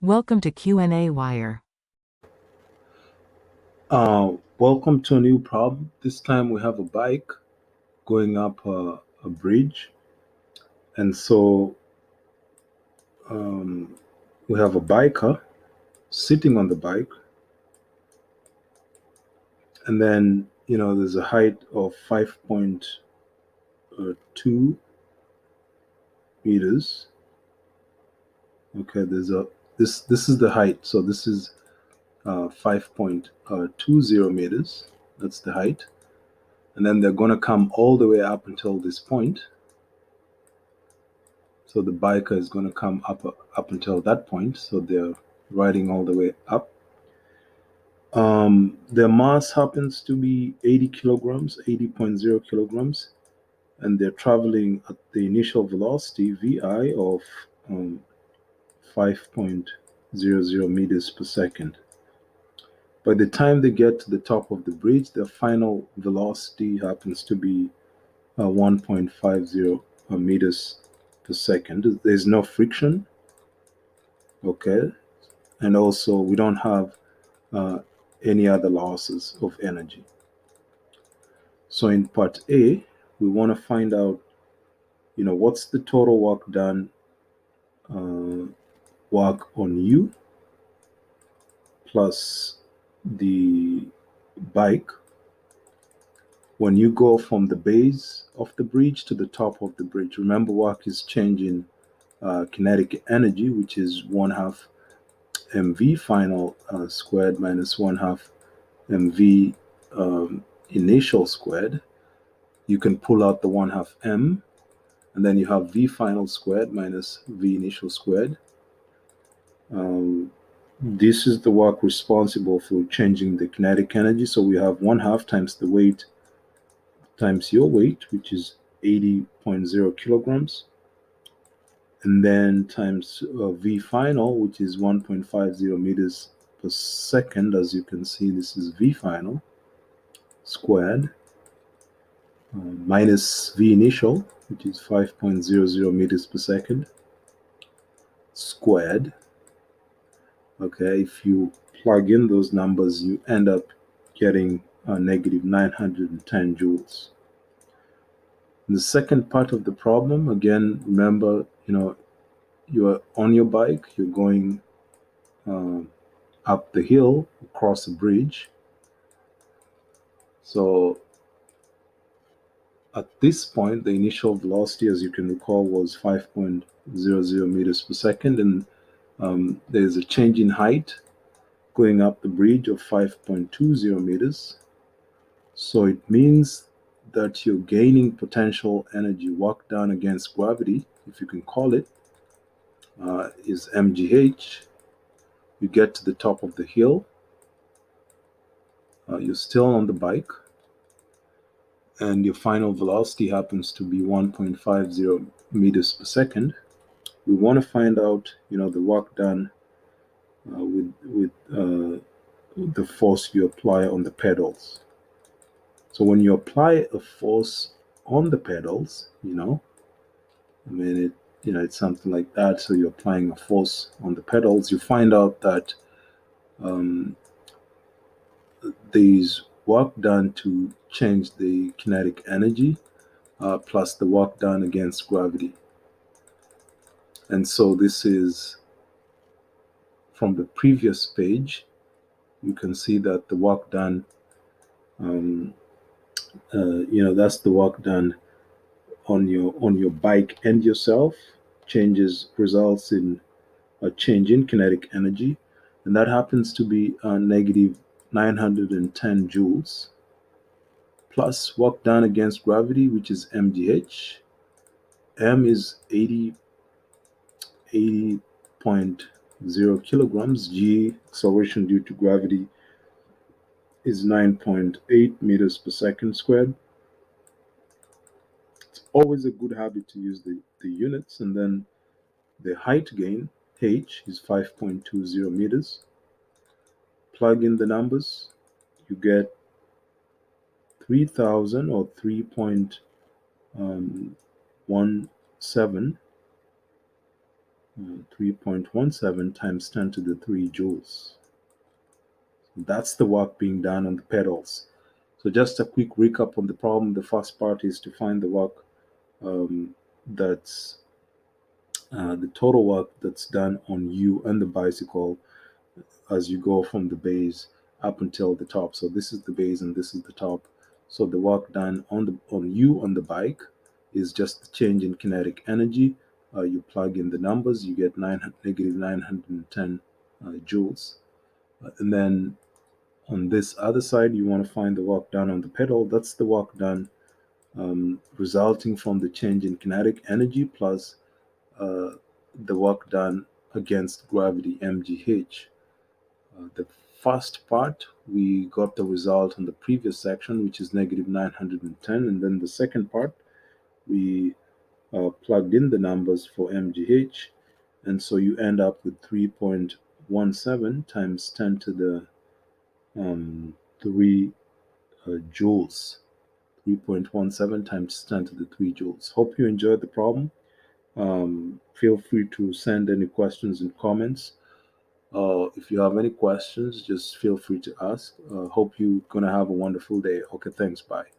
Welcome to qnawire. Welcome to a new problem. This time we have a bike going up a bridge. And so um, we have a biker sitting on the bike. And then, there's a height of 5.2 meters. Okay, this is the height. So this is 5.20 meters. That's the height. And then they're going to come all the way up until this point. So the biker is going to come up until that point. So they're riding all the way up. Their mass happens to be 80 kilograms, 80.0 kilograms, and they're traveling at the initial velocity VI of 5.00 meters per second. By the time they get to the top of the bridge, their final velocity happens to be 1.50 meters per second. There's no friction, okay, and also we don't have any other losses of energy. So in part A, we want to find out, what's the total work done, work on you plus the bike when you go from the base of the bridge to the top of the bridge. Remember, work is changing kinetic energy, which is 1/2 mv final squared minus 1/2 mv initial squared. You can pull out the 1/2 m, and then you have v final squared minus v initial squared. This is the work responsible for changing the kinetic energy. So we have 1/2 times the weight times your weight, which is 80.0 kilograms, and then times v final, which is 1.50 meters per second. As you can see, this is v final squared minus v initial, which is 5.00 meters per second squared. Okay, if you plug in those numbers, you end up getting negative 910 joules. In the second part of the problem, again, remember, you're on your bike, you're going up the hill, across a bridge. So at this point, the initial velocity, as you can recall, was 5.00 meters per second, and there's a change in height going up the bridge of 5.20 meters. So it means that you're gaining potential energy. Work done against gravity, if you can call it, is mgh. You get to the top of the hill, you're still on the bike, and your final velocity happens to be 1.50 meters per second. We want to find out, the work done with the force you apply on the pedals. So when you apply a force on the pedals, it's something like that. So you're applying a force on the pedals. You find out that there's work done to change the kinetic energy plus the work done against gravity. And so this is from the previous page. You can see that the work done, that's the work done on your bike and yourself. Results in a change in kinetic energy, and that happens to be negative 910 joules, plus work done against gravity, which is mgh. M is 80.0 kilograms. G, acceleration due to gravity, is 9.8 meters per second squared. It's always a good habit to use the units. And then the height gain, h, is 5.20 meters. Plug in the numbers, you get 3,000 or 3.17 3.17 times 10 to the 3 joules. That's the work being done on the pedals. So just a quick recap on the problem. The first part is to find the work that's the total work that's done on you and the bicycle as you go from the base up until the top. So this is the base and this is the top. So the work done on you on the bike is just the change in kinetic energy. You plug in the numbers, you get negative 910 joules. And then on this other side, you want to find the work done on the pedal. That's the work done resulting from the change in kinetic energy plus the work done against gravity, mgh. The first part, we got the result on the previous section, which is negative 910. And then the second part, we plugged in the numbers for mgh. And so you end up with 3.17 times 10 to the 3 joules. 3.17 times 10 to the 3 joules. Hope you enjoyed the problem. Feel free to send any questions and comments. If you have any questions, just feel free to ask. Hope you're going to have a wonderful day. Okay, thanks. Bye.